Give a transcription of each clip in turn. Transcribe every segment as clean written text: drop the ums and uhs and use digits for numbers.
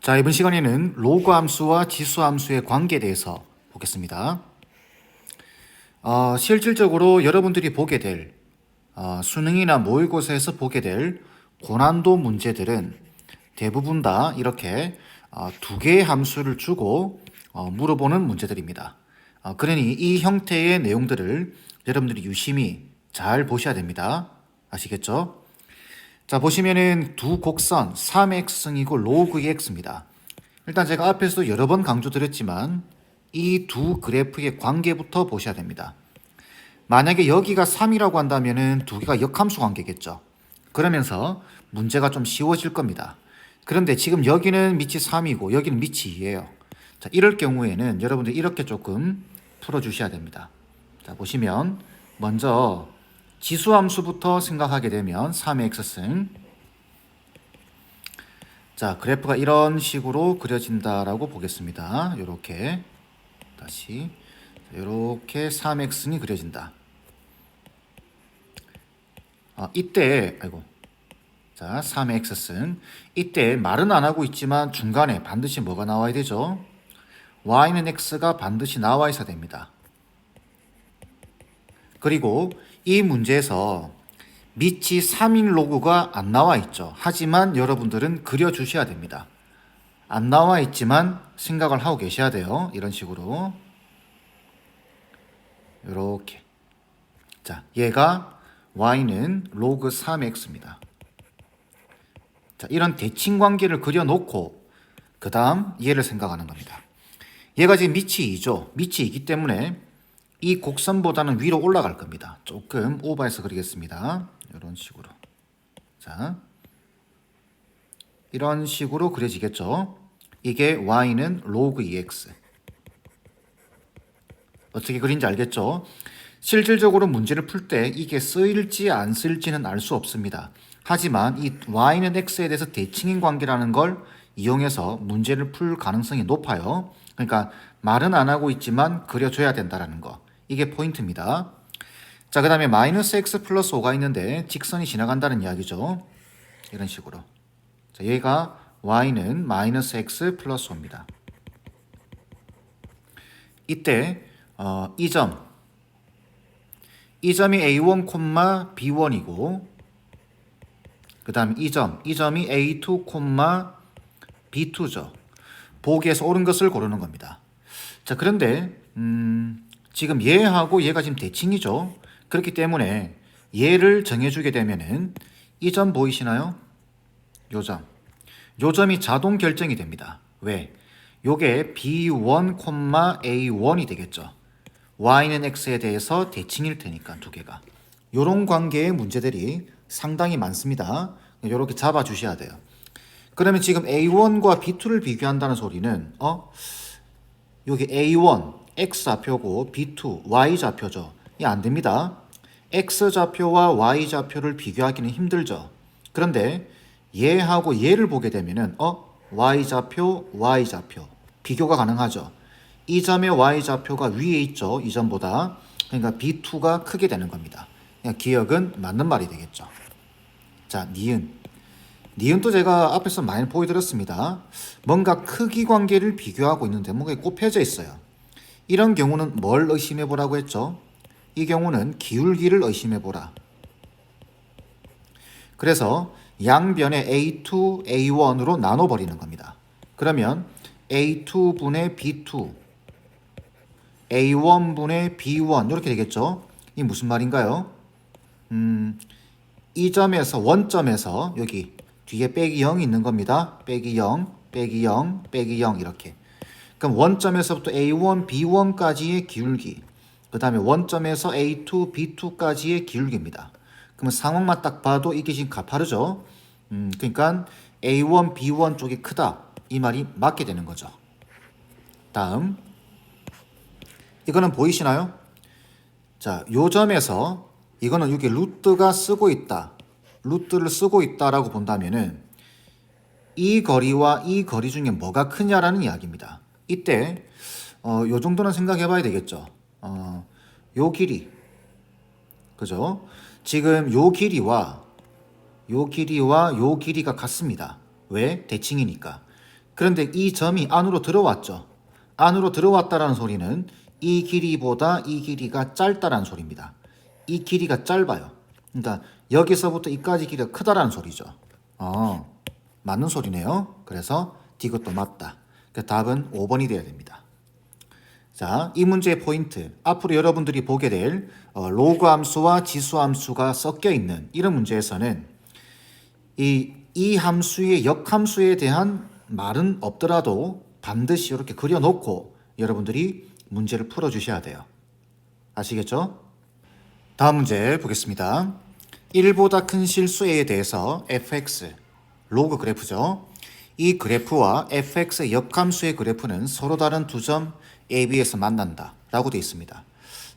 자, 이번 시간에는 로그 함수와 지수 함수의 관계에 대해서 보겠습니다. 실질적으로 여러분들이 보게 될 수능이나 모의고사에서 보게 될 고난도 문제들은 대부분 다 이렇게 두 개의 함수를 주고 물어보는 문제들입니다. 그러니 이 형태의 내용들을 여러분들이 유심히 잘 보셔야 됩니다. 아시겠죠? 자, 보시면은 두 곡선 3x승이고 로그 2x입니다. 일단 제가 앞에서도 여러 번 강조드렸지만 이 두 그래프의 관계부터 보셔야 됩니다. 만약에 여기가 3이라고 한다면은 두 개가 역함수 관계겠죠. 그러면서 문제가 좀 쉬워질 겁니다. 그런데 지금 여기는 밑이 3이고 여기는 밑이 2예요. 자, 이럴 경우에는 여러분들 이렇게 조금 풀어주셔야 됩니다. 자, 보시면 먼저 지수함수부터 생각하게 되면 3의 x승. 자, 그래프가 이런 식으로 그려진다라고 보겠습니다. 이렇게 다시 이렇게 3x승이 그려진다. 이때 자, 3의 x승. 이때 말은 안 하고 있지만 중간에 반드시 뭐가 나와야 되죠? y는 x가 반드시 나와 있어야 됩니다. 그리고 이 문제에서 밑이 3인 로그가 안 나와 있죠. 하지만 여러분들은 그려주셔야 됩니다. 안 나와 있지만 생각을 하고 계셔야 돼요. 이런 식으로. 이렇게. 자, 얘가 y는 로그 3x입니다. 자, 이런 대칭 관계를 그려놓고 그 다음 얘를 생각하는 겁니다. 얘가 지금 밑이 2죠. 밑이 2기 때문에 이 곡선보다는 위로 올라갈 겁니다. 조금 오버해서 그리겠습니다. 이런 식으로. 자, 이런 식으로 그려지겠죠. 이게 y는 로그 2x. 어떻게 그린지 알겠죠? 실질적으로 문제를 풀 때 이게 쓰일지 안 쓰일지는 알 수 없습니다. 하지만 이 y는 x에 대해서 대칭인 관계라는 걸 이용해서 문제를 풀 가능성이 높아요. 그러니까 말은 안 하고 있지만 그려줘야 된다는 거. 이게 포인트입니다. 자, 그 다음에 마이너스 x 플러스 5가 있는데 직선이 지나간다는 이야기죠. 이런 식으로. 자, 얘가 y는 마이너스 x 플러스 5입니다. 이때 이 점이 a1, b1이고 그 다음에 이 점이 a2, b2죠. 보기에서 옳은 것을 고르는 겁니다. 자, 그런데 지금 얘하고 얘가 지금 대칭이죠. 그렇기 때문에 얘를 정해주게 되면은 이 점 보이시나요? 요 점이 자동 결정이 됩니다. 왜? 요게 b1, a1이 되겠죠. y는 x에 대해서 대칭일 테니까 두 개가. 요런 관계의 문제들이 상당히 많습니다. 요렇게 잡아주셔야 돼요. 그러면 지금 a1과 b2를 비교한다는 소리는 여기 a1 x좌표고 b2 y좌표죠. 이 안 됩니다. x좌표와 y좌표를 비교하기는 힘들죠. 그런데 얘하고 얘를 보게 되면은 y좌표 비교가 가능하죠. 이 점의 y좌표가 위에 있죠. 이 점보다. 그러니까 b2가 크게 되는 겁니다. 그러니까 기억은 맞는 말이 되겠죠. 자, 니은도 제가 앞에서 많이 보여드렸습니다. 뭔가 크기 관계를 비교하고 있는데 뭔가 꼽혀져 있어요. 이런 경우는 뭘 의심해 보라고 했죠? 이 경우는 기울기를 의심해 보라. 그래서 양변에 A2, A1으로 나눠버리는 겁니다. 그러면 A2분의 B2, A1분의 B1 이렇게 되겠죠? 이 무슨 말인가요? 이 점에서 원점에서 여기 뒤에 빼기 0이 있는 겁니다. 빼기 0, 빼기 0, 빼기 0 이렇게. 그럼 원점에서부터 A1, B1까지의 기울기, 그 다음에 원점에서 A2, B2까지의 기울기입니다. 그러면 상황만 딱 봐도 이게 지금 가파르죠. 그러니까 A1, B1 쪽이 크다. 이 말이 맞게 되는 거죠. 다음. 이거는 보이시나요? 자, 요 점에서 이거는 여기 루트가 쓰고 있다. 루트를 쓰고 있다라고 본다면은 이 거리와 이 거리 중에 뭐가 크냐라는 이야기입니다. 이때 요 정도는 생각해 봐야 되겠죠. 요 길이. 그죠? 지금 요 길이와 요 길이가 같습니다. 왜? 대칭이니까. 그런데 이 점이 안으로 들어왔죠. 안으로 들어왔다라는 소리는 이 길이보다 이 길이가 짧다라는 소리입니다. 이 길이가 짧아요. 그러니까 여기서부터 이까지 길이가 크다라는 소리죠. 맞는 소리네요. 그래서 이것도 맞다. 그래서 답은 5번이 돼야 됩니다. 자, 이 문제의 포인트. 앞으로 여러분들이 보게 될 로그 함수와 지수 함수가 섞여 있는 이런 문제에서는 이 함수의 역함수에 대한 말은 없더라도 반드시 이렇게 그려놓고 여러분들이 문제를 풀어주셔야 돼요. 아시겠죠? 다음 문제 보겠습니다. 1보다 큰 실수 A에 대해서 fx, 로그 그래프죠. 이 그래프와 fx의 역함수의 그래프는 서로 다른 두 점 AB에서 만난다 라고 되어 있습니다.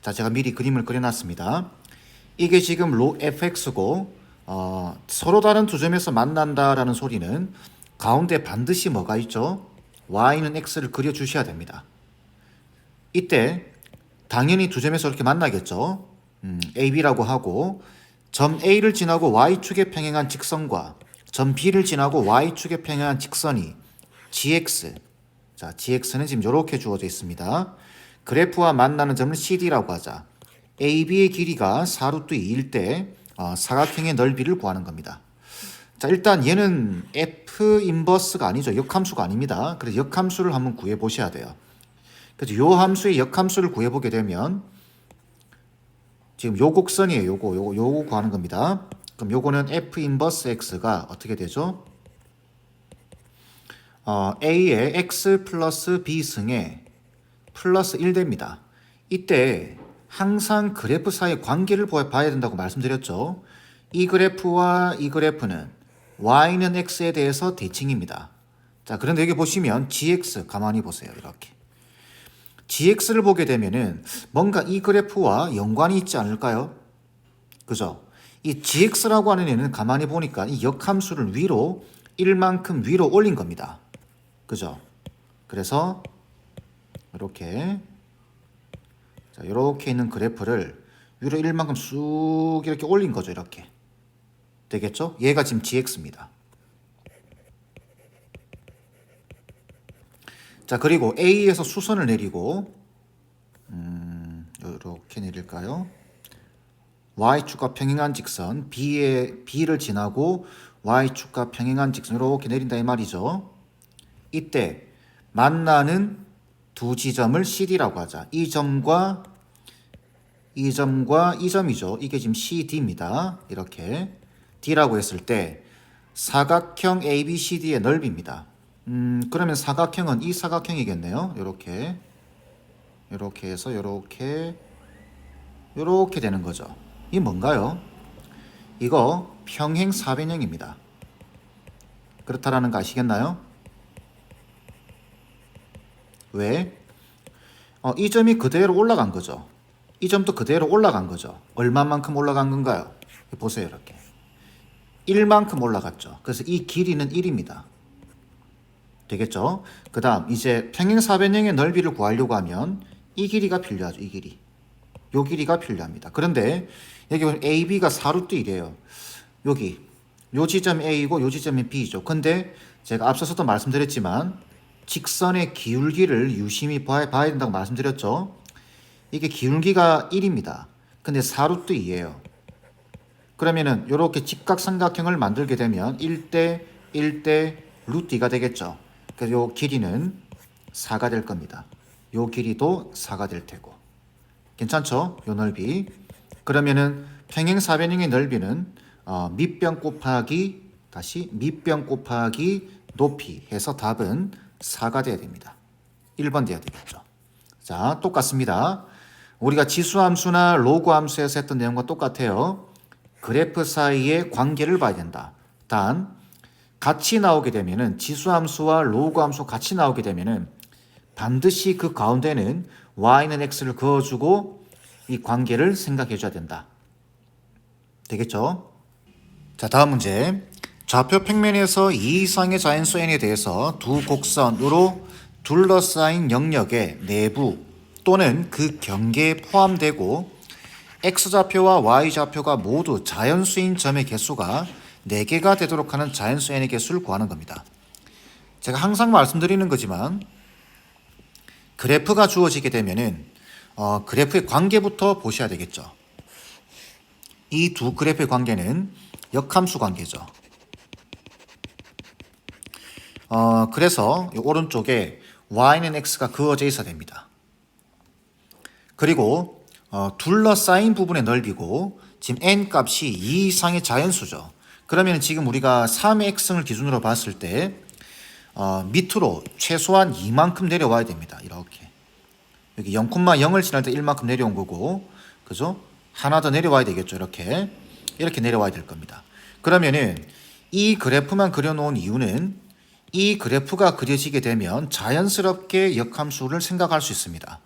자, 제가 미리 그림을 그려놨습니다. 이게 지금 fx고 서로 다른 두 점에서 만난다라는 소리는 가운데 반드시 뭐가 있죠? y는 x를 그려주셔야 됩니다. 이때 당연히 두 점에서 이렇게 만나겠죠. AB라고 하고 점 A를 지나고 Y축에 평행한 직선과 점 B를 지나고 Y축에 평행한 직선이 GX. 자, GX는 지금 이렇게 주어져 있습니다. 그래프와 만나는 점을 CD라고 하자. AB의 길이가 4루트 2일 때 사각형의 넓이를 구하는 겁니다. 자, 일단 얘는 F 인버스가 아니죠. 역함수가 아닙니다. 그래서 역함수를 한번 구해 보셔야 돼요. 그래서 요 함수의 역함수를 구해 보게 되면 지금 요 곡선이에요. 요거 구하는 겁니다. 그럼 요거는 F 인버스 X가 어떻게 되죠? A의 X 플러스 B 승에 플러스 1 됩니다. 이때 항상 그래프 사이의 관계를 봐야 된다고 말씀드렸죠. 이 그래프와 이 그래프는 Y는 X에 대해서 대칭입니다. 자, 그런데 여기 보시면 GX 가만히 보세요. 이렇게. GX를 보게 되면은 뭔가 이 그래프와 연관이 있지 않을까요? 그죠? 이 GX라고 하는 애는 가만히 보니까 이 역함수를 위로 1만큼 위로 올린 겁니다. 그죠? 그래서 이렇게 자, 이렇게 있는 그래프를 위로 1만큼 쑥 이렇게 올린 거죠. 이렇게. 되겠죠? 얘가 지금 GX입니다. 자, 그리고 A에서 수선을 내리고 이렇게 내릴까요? Y축과 평행한 직선 B를 지나고 Y축과 평행한 직선 이렇게 내린다 이 말이죠. 이때 만나는 두 지점을 CD라고 하자. 이 점과 이 점이죠. 이게 지금 CD입니다. 이렇게 D라고 했을 때 사각형 ABCD의 넓이입니다. 그러면 사각형은 이 사각형이겠네요. 이렇게 해서 이렇게 되는 거죠. 이 뭔가요? 이거 평행 사변형입니다. 그렇다라는 거 아시겠나요? 왜? 이 점이 그대로 올라간 거죠. 이 점도 그대로 올라간 거죠. 얼마만큼 올라간 건가요? 보세요. 이렇게 1만큼 올라갔죠. 그래서 이 길이는 1입니다. 되겠죠? 그 다음 이제 평행사변형의 넓이를 구하려고 하면 이 길이가 필요하죠. 이 길이. 요 길이가 필요합니다. 그런데 여기 AB가 4루트 1이에요. 여기 요 지점이 A이고 요 지점이 B죠. 근데 제가 앞서서도 말씀드렸지만 직선의 기울기를 유심히 봐야 된다고 말씀드렸죠. 이게 기울기가 1입니다. 근데 4루트 2예요. 그러면은 이렇게 직각삼각형을 만들게 되면 1대 1대 루트 2가 되겠죠. 그래서 요 길이는 4가 될 겁니다. 요 길이도 4가 될 테고. 괜찮죠? 요 넓이. 그러면은 평행사변형의 넓이는 밑변 곱하기 높이 해서 답은 4가 돼야 됩니다. 1번 돼야 되겠죠. 자, 똑같습니다. 우리가 지수함수나 로그함수에서 했던 내용과 똑같아요. 그래프 사이의 관계를 봐야 된다. 단 같이 나오게 되면은 지수함수와 로그함수 같이 나오게 되면은 반드시 그 가운데는 y는 x를 그어주고 이 관계를 생각해 줘야 된다. 되겠죠? 자, 다음 문제. 좌표 평면에서 2 이상의 자연수 n에 대해서 두 곡선으로 둘러싸인 영역의 내부 또는 그 경계에 포함되고 x좌표와 y좌표가 모두 자연수인 점의 개수가 4개가 되도록 하는 자연수 n의 개수를 구하는 겁니다. 제가 항상 말씀드리는 거지만 그래프가 주어지게 되면은 그래프의 관계부터 보셔야 되겠죠. 이 두 그래프의 관계는 역함수 관계죠. 그래서 이 오른쪽에 y는 x가 그어져 있어야 됩니다. 그리고 둘러싸인 부분의 넓이고 지금 n 값이 2 이상의 자연수죠. 그러면 지금 우리가 3의 x승을 기준으로 봤을 때 밑으로 최소한 2만큼 내려와야 됩니다. 이렇게 여기 0,0을 지날 때 1만큼 내려온 거고, 그죠? 하나 더 내려와야 되겠죠. 이렇게 내려와야 될 겁니다. 그러면은 이 그래프만 그려놓은 이유는 이 그래프가 그려지게 되면 자연스럽게 역함수를 생각할 수 있습니다.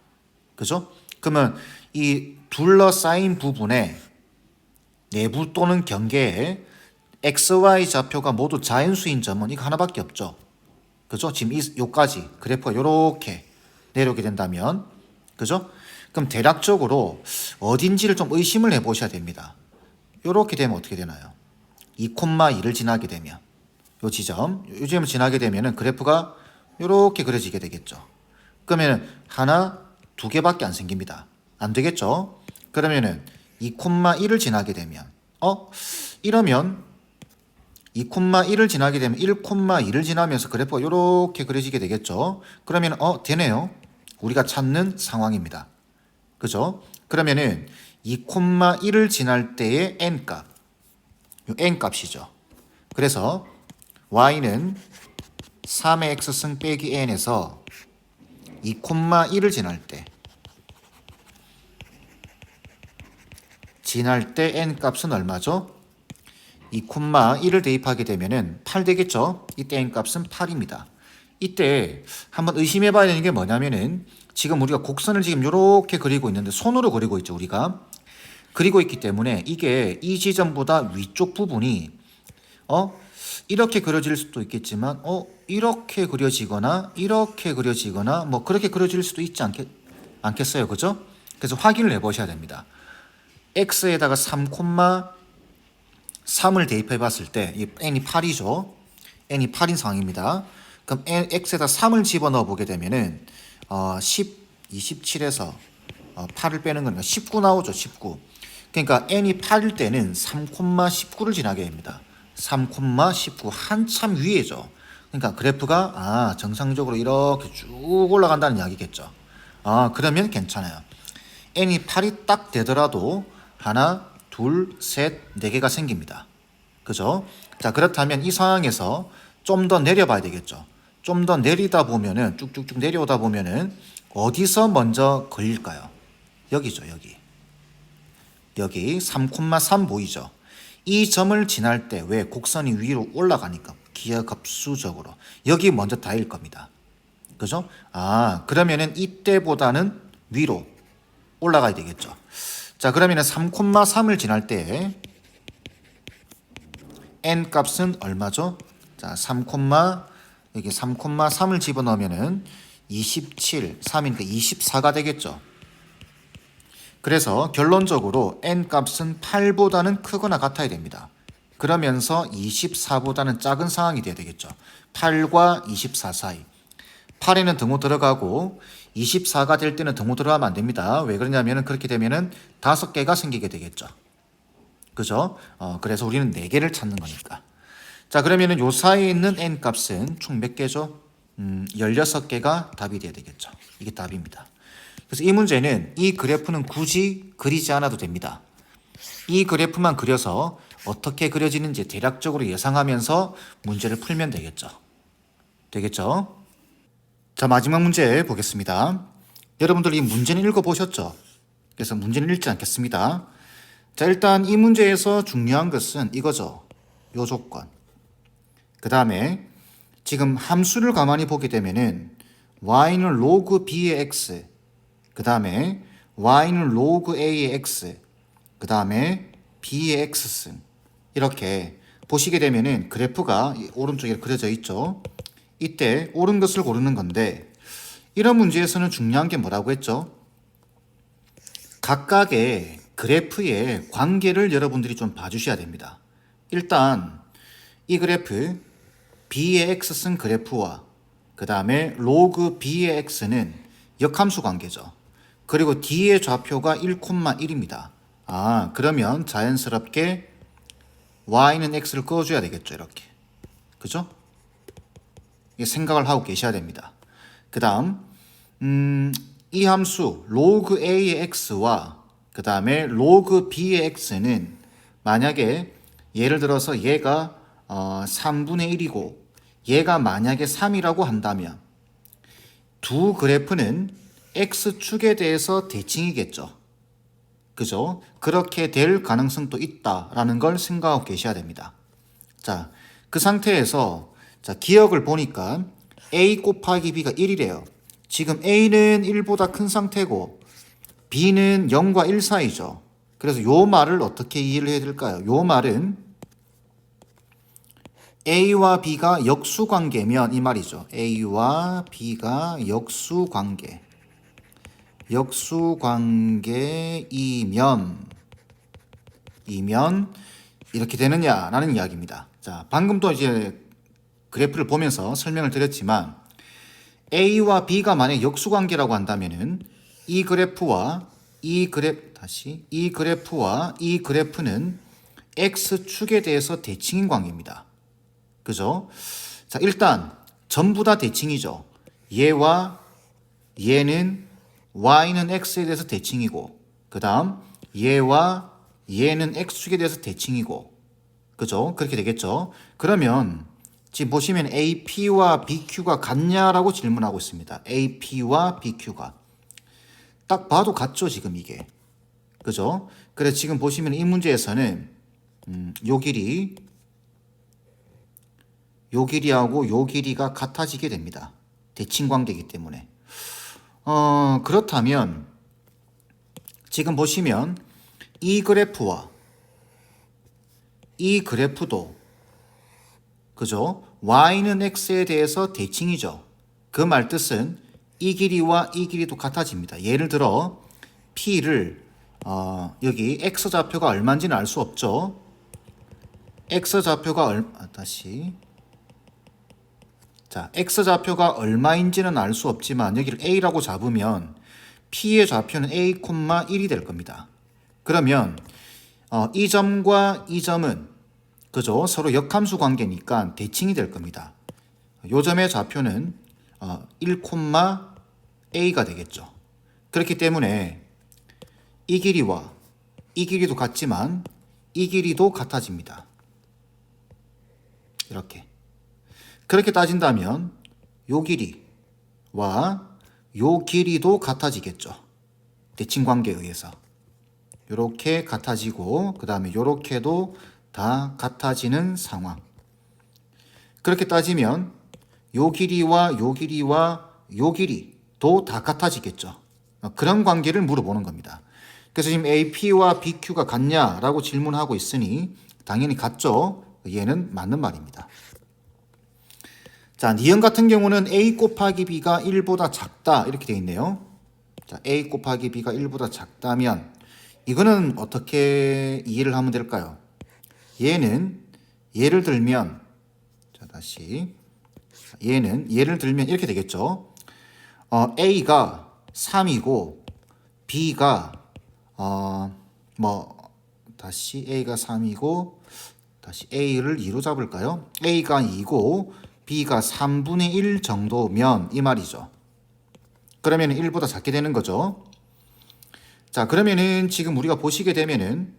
그죠? 그러면 이 둘러싸인 부분에 내부 또는 경계에 XY 좌표가 모두 자연수인 점은 이거 하나밖에 없죠. 그죠? 지금 요까지 그래프가 이렇게 내려오게 된다면, 그죠? 그럼 대략적으로 어딘지를 좀 의심을 해보셔야 됩니다. 이렇게 되면 어떻게 되나요? 2,2를 지나게 되면 요 지점을 지나게 되면은 그래프가 이렇게 그려지게 되겠죠. 그러면 하나, 두 개밖에 안 생깁니다. 안 되겠죠? 그러면은 2,1을 지나게 되면 이러면 2,1을 지나게 되면 1,2를 지나면서 그래프가 이렇게 그려지게 되겠죠. 그러면 되네요. 우리가 찾는 상황입니다. 그죠? 그러면은 2,1을 지날 때의 n값, 요 n값이죠. 그래서 y는 3의 x승 빼기 n에서 2,1을 지날 때 n값은 얼마죠? 2,1을 대입하게 되면은 8 되겠죠? 이때 n값은 8입니다. 이때 한번 의심해 봐야 되는 게 뭐냐면은 지금 우리가 곡선을 지금 이렇게 그리고 있는데 손으로 그리고 있죠. 우리가 그리고 있기 때문에 이게 이 지점보다 위쪽 부분이 이렇게 그려질 수도 있겠지만 이렇게 그려지거나 뭐 그렇게 그려질 수도 있지 않겠어요. 그죠? 그래서 확인을 해 보셔야 됩니다. x에다가 3,3을 대입해 봤을 때 이 n이 8이죠. n이 8인 상황입니다. 그럼 x에다 3을 집어넣어 보게 되면은 27에서 8을 빼는 거니까 19 나오죠. 19. 그러니까 n이 8일 때는 3,19를 지나게 됩니다. 3,19 한참 위에죠. 그러니까 그래프가 정상적으로 이렇게 쭉 올라간다는 이야기겠죠. 그러면 괜찮아요. n이 8이 딱 되더라도 하나, 둘, 셋, 네 개가 생깁니다. 그죠? 자, 그렇다면 이 상황에서 좀 더 내려봐야 되겠죠. 좀 더 내리다 보면은 쭉쭉쭉 내려오다 보면은 어디서 먼저 걸릴까요? 여기죠. 여기 3,3 보이죠? 이 점을 지날 때 왜 곡선이 위로 올라가니까 기하급수적으로 여기 먼저 닿을 겁니다. 그죠? 그러면은 이때보다는 위로 올라가야 되겠죠. 자, 그러면은 3,3을 지날 때 n 값은 얼마죠? 자, 여기 3,3을 집어넣으면은 27, 3이니까 24가 되겠죠. 그래서 결론적으로 n 값은 8보다는 크거나 같아야 됩니다. 그러면서 24보다는 작은 상황이 돼야 되겠죠. 8과 24 사이. 8에는 등호 들어가고 24가 될 때는 등호 들어가면 안 됩니다. 왜 그러냐면은 그렇게 되면은 5개가 생기게 되겠죠. 그죠? 그래서 우리는 4개를 찾는 거니까. 자, 그러면은 요 사이에 있는 n 값은 총 몇 개죠? 16개가 답이 돼야 되겠죠. 이게 답입니다. 그래서 이 문제는 이 그래프는 굳이 그리지 않아도 됩니다. 이 그래프만 그려서 어떻게 그려지는지 대략적으로 예상하면서 문제를 풀면 되겠죠. 자, 마지막 문제 보겠습니다. 여러분들 이 문제는 읽어보셨죠? 그래서 문제는 읽지 않겠습니다. 자, 일단 이 문제에서 중요한 것은 이거죠. 요 조건. 그 다음에 지금 함수를 가만히 보게 되면은 y는 로그 b의 x, 그 다음에 y는 로그 a의 x, 그 다음에 b의 x승. 이렇게 보시게 되면은 그래프가 오른쪽에 그려져 있죠. 이때 옳은 것을 고르는 건데, 이런 문제에서는 중요한 게 뭐라고 했죠? 각각의 그래프의 관계를 여러분들이 좀 봐주셔야 됩니다. 일단 이 그래프 B의 X승 그래프와 그 다음에 로그 b의 x는 역함수 관계죠. 그리고 d의 좌표가 1,1입니다. 그러면 자연스럽게 y는 x를 꺼줘야 되겠죠. 이렇게. 그죠? 이 생각을 하고 계셔야 됩니다. 그 다음 이 함수 로그 a의 x와 그 다음에 로그 b의 x는 만약에 예를 들어서 얘가 3분의 1이고 얘가 만약에 3이라고 한다면 두 그래프는 x축에 대해서 대칭이겠죠. 그죠? 그렇게 될 가능성도 있다라는 걸 생각하고 계셔야 됩니다. 자, 그 상태에서 자, 기억을 보니까 a 곱하기 b가 1이래요. 지금 a는 1보다 큰 상태고 b는 0과 1 사이죠. 그래서 요 말을 어떻게 이해를 해야 될까요? 요 말은 a와 b가 역수관계면 이 말이죠. a와 b가 역수관계이면 이렇게 되느냐라는 이야기입니다. 자, 방금 또 이제 그래프를 보면서 설명을 드렸지만 A와 B가 만약 역수관계라고 한다면은 이 그래프와 이 그래프는 X축에 대해서 대칭인 관계입니다. 그죠? 자, 일단 전부 다 대칭이죠. 얘와 얘는 Y는 X에 대해서 대칭이고 그 다음 얘와 얘는 X축에 대해서 대칭이고 그죠? 그렇게 되겠죠. 그러면 지금 보시면 AP와 BQ가 같냐라고 질문하고 있습니다. AP와 BQ가 딱 봐도 같죠, 지금 이게. 그죠? 그래서 지금 보시면 이 문제에서는 요 길이하고 요 길이가 같아지게 됩니다. 대칭 관계이기 때문에. 그렇다면 지금 보시면 이 그래프와 이 그래프도 그죠? y는 x에 대해서 대칭이죠. 그 말 뜻은 이 길이와 이 길이도 같아집니다. 예를 들어 p를 여기 x 좌표가 얼마인지는 알 수 없죠. x 좌표가 x 좌표가 얼마인지는 알 수 없지만 여기를 a라고 잡으면 p의 좌표는 a, 1이 될 겁니다. 그러면 이 점과 이 점은 그죠? 서로 역함수 관계니까 대칭이 될 겁니다. 요 점의 좌표는 1, a가 되겠죠. 그렇기 때문에 이 길이와 이 길이도 같지만 이 길이도 같아집니다. 이렇게. 그렇게 따진다면 요 길이와 요 길이도 같아지겠죠. 대칭 관계에 의해서. 요렇게 같아지고 그 다음에 요렇게도 다 같아지는 상황. 그렇게 따지면 요 길이와 요 길이와 요 길이도 다 같아지겠죠. 그런 관계를 물어보는 겁니다. 그래서 지금 AP와 BQ가 같냐라고 질문하고 있으니 당연히 같죠. 얘는 맞는 말입니다. 자, 니은 같은 경우는 A 곱하기 B가 1보다 작다 이렇게 되어 있네요. 자, A 곱하기 B가 1보다 작다면 이거는 어떻게 이해를 하면 될까요? 얘는 예를 들면 얘는 예를 들면 이렇게 되겠죠. A가 3이고 B가 A가 3이고 다시 A를 2로 잡을까요? A가 2고 B가 3분의 1 정도면 이 말이죠. 그러면 1보다 작게 되는 거죠. 자, 그러면은 지금 우리가 보시게 되면은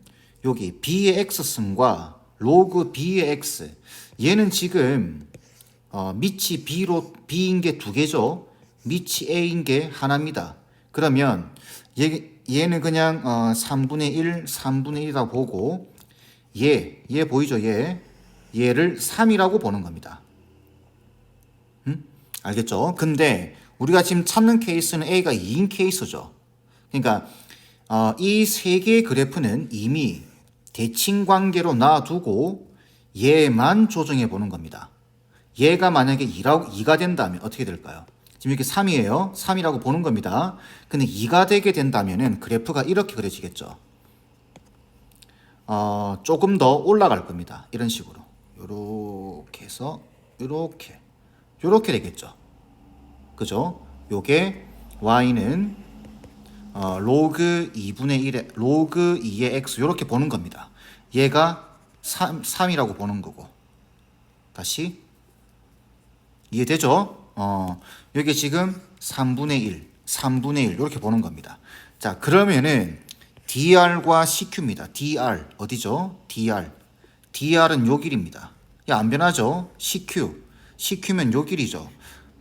여기 B의 X승과 로그 B의 X 얘는 지금 밑이 B인 게 두 개죠. 밑이 A인 게 하나입니다. 그러면 얘는 그냥 3분의 1이라고 보고 얘 보이죠? 얘를 3이라고 보는 겁니다. 알겠죠? 근데 우리가 지금 찾는 케이스는 A가 2인 케이스죠. 그러니까 이 세 개의 그래프는 이미 대칭 관계로 놔두고 얘만 조정해 보는 겁니다. 얘가 만약에 2가 된다면 어떻게 될까요? 지금 이렇게 3이에요. 3이라고 보는 겁니다. 근데 2가 되게 된다면은 그래프가 이렇게 그려지겠죠. 조금 더 올라갈 겁니다. 이런 식으로. 요렇게 해서 요렇게 되겠죠. 그죠? 요게 y는 로그 2분의 1의 로그 2의 x 이렇게 보는 겁니다. 얘가 3이라고 보는 거고. 다시 이해되죠? 여기 지금 3분의 1 이렇게 보는 겁니다. 자, 그러면은 dr과 cq입니다. dr 어디죠? dr은 요 길입니다. 안 변하죠? cq면 요 길이죠.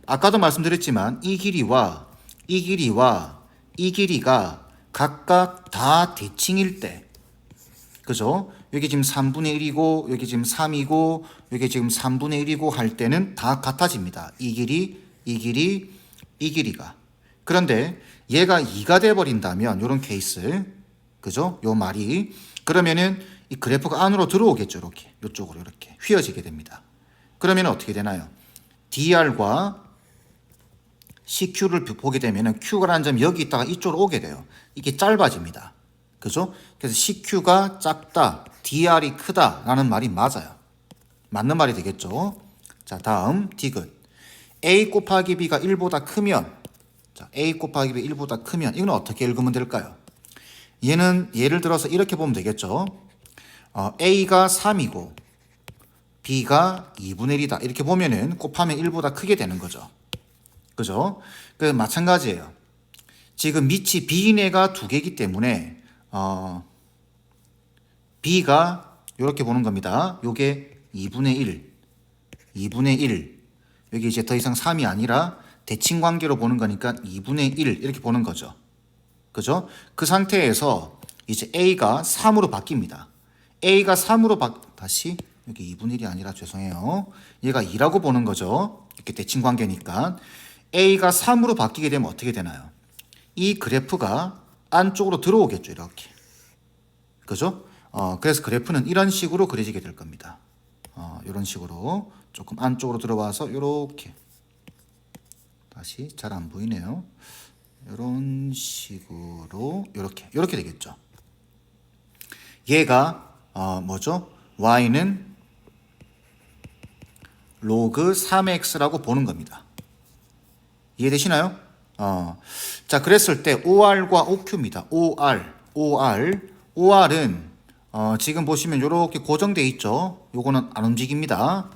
아까도 말씀드렸지만 이 길이와 이 길이가 각각 다 대칭일 때, 그죠? 여기 지금 3분의 1이고 여기 지금 3이고 여기 지금 3분의 1이고 할 때는 다 같아집니다. 이 길이가. 그런데 얘가 2가 돼 버린다면 요런 케이스, 그죠? 요 말이 그러면은 이 그래프가 안으로 들어오겠죠. 이렇게 이쪽으로 이렇게 휘어지게 됩니다. 그러면 어떻게 되나요? dr과 CQ를 보게 되면은 Q라는 점이 여기 있다가 이쪽으로 오게 돼요. 이게 짧아집니다. 그죠? 그래서 CQ가 작다, DR이 크다라는 말이 맞아요. 맞는 말이 되겠죠? 자, 다음 디귿. A 곱하기 B가 1보다 크면, 자, A 곱하기 B 1보다 크면 이건 어떻게 읽으면 될까요? 얘는 예를 들어서 이렇게 보면 되겠죠? A가 3이고 B가 2분의 1이다. 이렇게 보면은 곱하면 1보다 크게 되는 거죠. 그죠? 그 마찬가지예요. 지금 밑이 B인애가 두 개이기 때문에 B가 이렇게 보는 겁니다. 요게 2분의 1. 여기 이제 더 이상 3이 아니라 대칭 관계로 보는 거니까 2분의 1 이렇게 보는 거죠. 그죠? 그 상태에서 이제 A가 3으로 바뀝니다. A가 3으로 다시 여기 2분의 1이 아니라 죄송해요. 얘가 2라고 보는 거죠. 이렇게 대칭 관계니까. A가 3으로 바뀌게 되면 어떻게 되나요? 이 그래프가 안쪽으로 들어오겠죠. 이렇게. 그죠? 그래서 그래프는 이런 식으로 그려지게 될 겁니다. 이런 식으로 조금 안쪽으로 들어와서 이렇게. 다시 잘 안 보이네요. 이런 식으로 이렇게 되겠죠. 얘가 뭐죠? y는 로그 3x라고 보는 겁니다. 이해되시나요? 자, 그랬을 때 OR과 OQ입니다. OR은 지금 보시면 이렇게 고정되어 있죠. 요거는 안 움직입니다.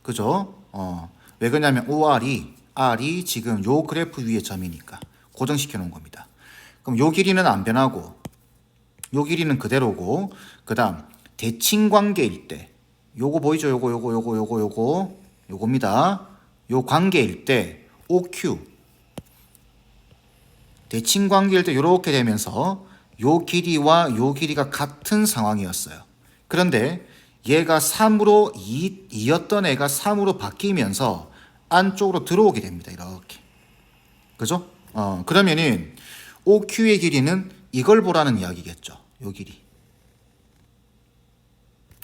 그죠? 왜 그러냐면 R이 지금 요 그래프 위에 점이니까 고정시켜 놓은 겁니다. 그럼 요 길이는 안 변하고 요 길이는 그대로고, 그 다음 대칭 관계일 때 요거 보이죠? 요겁니다. 요 관계일 때 OQ 대칭 관계일 때 이렇게 되면서 요 길이와 요 길이가 같은 상황이었어요. 그런데 얘가 3으로 2였던 애가 3으로 바뀌면서 안쪽으로 들어오게 됩니다. 이렇게. 그죠? 그러면은 OQ의 길이는 이걸 보라는 이야기겠죠. 요 길이.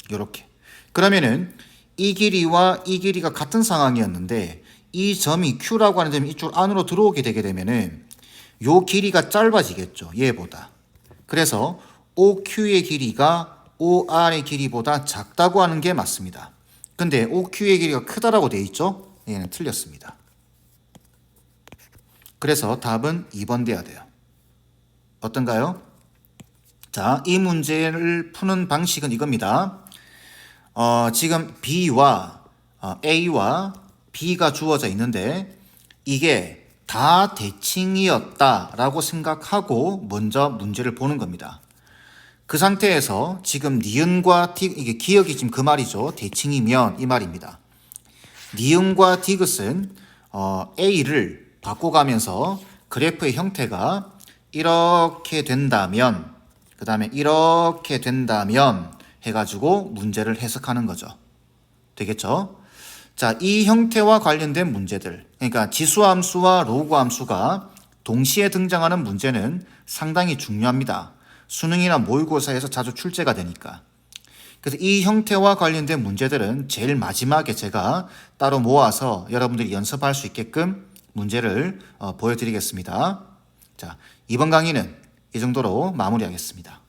요렇게. 그러면은 이 길이와 이 길이가 같은 상황이었는데 이 점이 Q라고 하는 점이 이쪽 안으로 들어오게 되게 되면은 요 길이가 짧아지겠죠. 얘보다. 그래서 OQ의 길이가 OR의 길이보다 작다고 하는 게 맞습니다. 근데 OQ의 길이가 크다라고 돼 있죠? 얘는 틀렸습니다. 그래서 답은 2번 돼야 돼요. 어떤가요? 자, 이 문제를 푸는 방식은 이겁니다. 지금 B와 A와 B가 주어져 있는데 이게 다 대칭이었다라고 생각하고 먼저 문제를 보는 겁니다. 그 상태에서 지금 니은과 이게 기억이 지금 그 말이죠. 대칭이면 이 말입니다. 니은과 디귿은 A를 바꿔가면서 그래프의 형태가 이렇게 된다면, 그 다음에 이렇게 된다면 해가지고 문제를 해석하는 거죠. 되겠죠? 자, 이 형태와 관련된 문제들, 그러니까 지수함수와 로그함수가 동시에 등장하는 문제는 상당히 중요합니다. 수능이나 모의고사에서 자주 출제가 되니까. 그래서 이 형태와 관련된 문제들은 제일 마지막에 제가 따로 모아서 여러분들이 연습할 수 있게끔 문제를 보여드리겠습니다. 자, 이번 강의는 이 정도로 마무리하겠습니다.